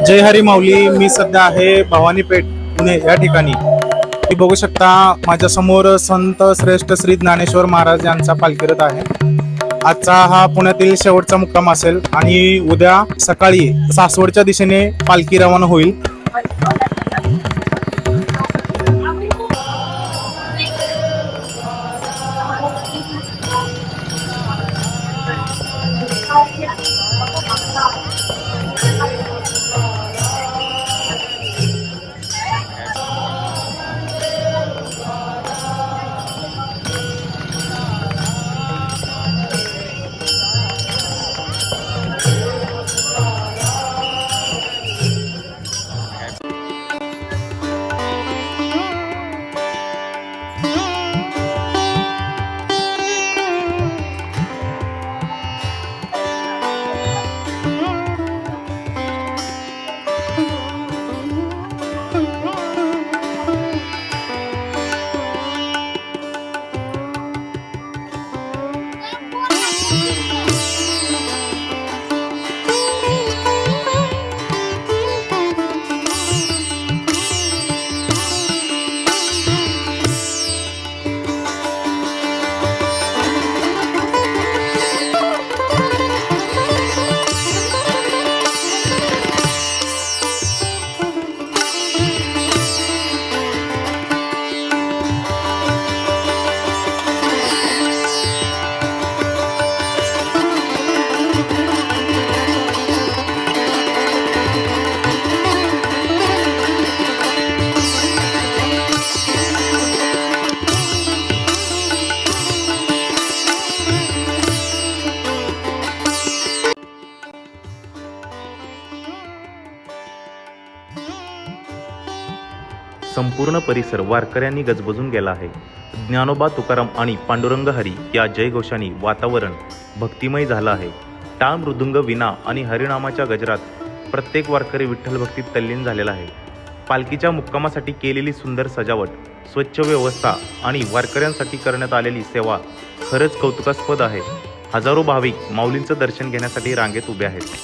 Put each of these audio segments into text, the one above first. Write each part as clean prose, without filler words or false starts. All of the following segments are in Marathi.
जय हरी माऊली. मी सध्या आहे भवानी पेठ पुणे या ठिकाणी. तुम्ही बघू शकता माझ्या समोर संत श्रेष्ठ श्री ज्ञानेश्वर महाराज यांचा पालखी रथ आहे. आजचा हा पुण्यातील शेवटचा मुक्काम असेल आणि उद्या सकाळी सासवडच्या दिशेने पालखी रवाना होईल. संपूर्ण परिसर वारकऱ्यांनी गजबजून गेला आहे. ज्ञानोबा तुकाराम आणि पांडुरंग हरी या जयघोषांनी वातावरण भक्तिमय झालं आहे. टाळ मृदुंग विना आणि हरिनामाच्या गजरात प्रत्येक वारकरी विठ्ठल भक्तीत तल्लीन झालेला आहे. पालखीच्या मुक्कामासाठी केलेली सुंदर सजावट, स्वच्छ व्यवस्था आणि वारकऱ्यांसाठी करण्यात आलेली सेवा खरंच कौतुकास्पद आहे. हजारो भाविक माऊलींचं दर्शन घेण्यासाठी रांगेत उभे आहेत.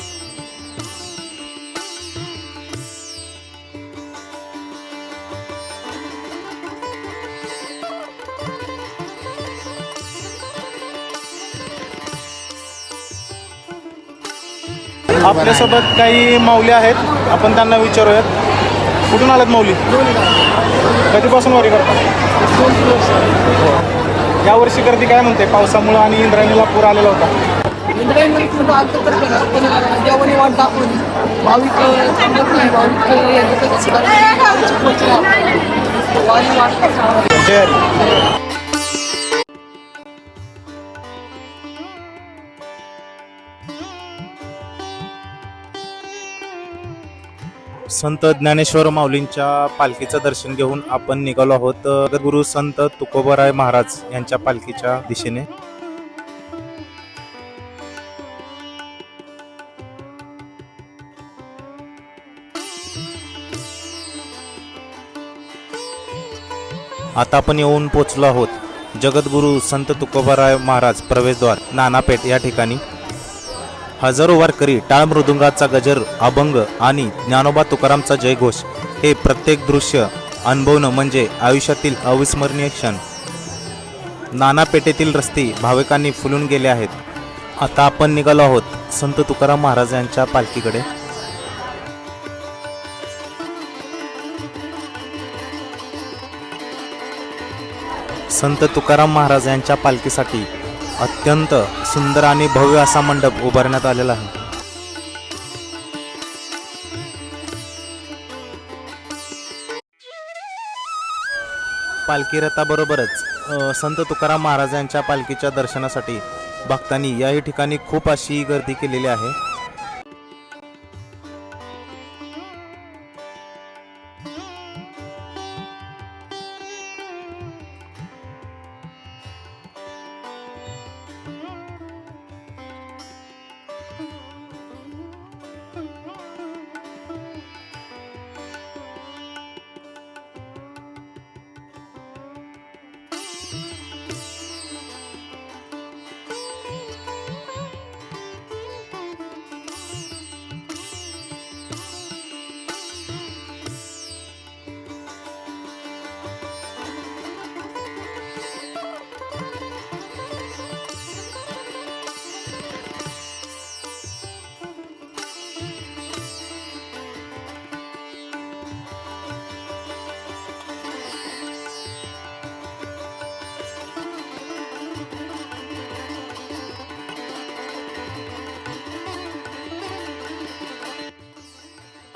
आपल्यासोबत काही माऊली आहेत, आपण त्यांना विचारूयात. कुठून आलात माऊली? कधीपासून वारी करतात? यावर्षी गर्दी काय म्हणते? पावसामुळे आणि इंद्रायणीला पूर आलेला होता. संत ज्ञानेश्वर माऊलींच्या पालखीचं दर्शन घेऊन आपण निघालो आहोत गुरु संत तुकोबाराय महाराज यांच्या पालखीच्या दिशेने. आता आपण येऊन पोचलो आहोत जगद्गुरु संत तुकोबाराय महाराज प्रवेशद्वार नानापेठ या ठिकाणी. हजारो वारकरी टाळ मृदुंगाचा गजर, अभंग आणि ज्ञानोबा तुकारामचा जयघोष हे प्रत्येक दृश्य अनुभवणं म्हणजे आयुष्यातील अविस्मरणीय क्षण. नानापेठेतील रस्ते भाविकांनी फुलून गेले आहेत. आता आपण निघालो आहोत संत तुकाराम महाराज यांच्या पालखीकडे. संत तुकाराम महाराज यांच्या पालखीसाठी अत्यंत सुंदर आणि भव्य असा मंडप उभारण्यात आलेला आहे. पालखी रथाबरोबरच संत तुकाराम महाराज यांच्या पालखीच्या दर्शनासाठी भक्तांनी याही ठिकाणी खूप अशी गर्दी केलेली आहे.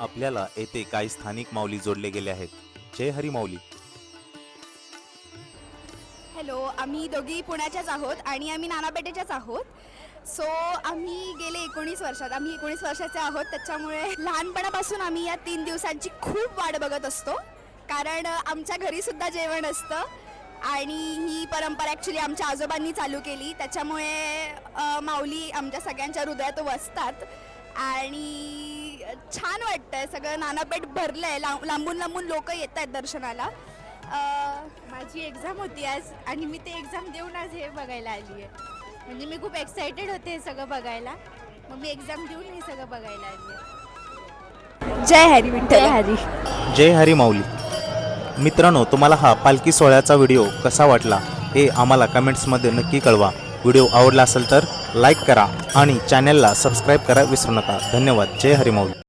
आपल्याला येथे काही स्थानिक माऊली जोडले गेले आहेत. जय हरी माऊली. हॅलो, आम्ही दोघी पुण्याच्याच आहोत आणि आम्ही नानापेठेच्याच आहोत. सो आम्ही गेले 19 वर्षात आम्ही 19 वर्षाचे आहोत. त्याच्यामुळे लहानपणापासून आम्ही या 3 दिवसांची खूप वाट बघत असतो. कारण आमच्या घरीसुद्धा जेवण असतं आणि ही परंपरा ॲक्च्युली आमच्या आजोबांनी चालू केली. त्याच्यामुळे माऊली आमच्या सगळ्यांच्या हृदयात वसतात आणि छान वाटतं आहे. सगळं नानापेठ भरलं आहे. लांबून लांबून लोक येत आहेत दर्शनाला. माझी एक्झाम होती आज आणि मी ते एक्झाम देऊन आज हे बघायला आली आहे. म्हणजे मी खूप एक्सायटेड होते हे सगळं बघायला. मग मी एक्झाम देऊन हे सगळं बघायला आली आहे. जय हरी विठ्ठल. जय हरी. जय हरी माऊली. मित्रांनो, तुम्हाला हा पालखी सोहळ्याचा व्हिडिओ कसा वाटला हे आम्हाला कमेंट्समध्ये नक्की कळवा. व्हिडिओ आवडला असेल तर लाईक करा आणि चॅनलला सबस्क्राईब करा विसरू नका. धन्यवाद. जय हरी माऊली.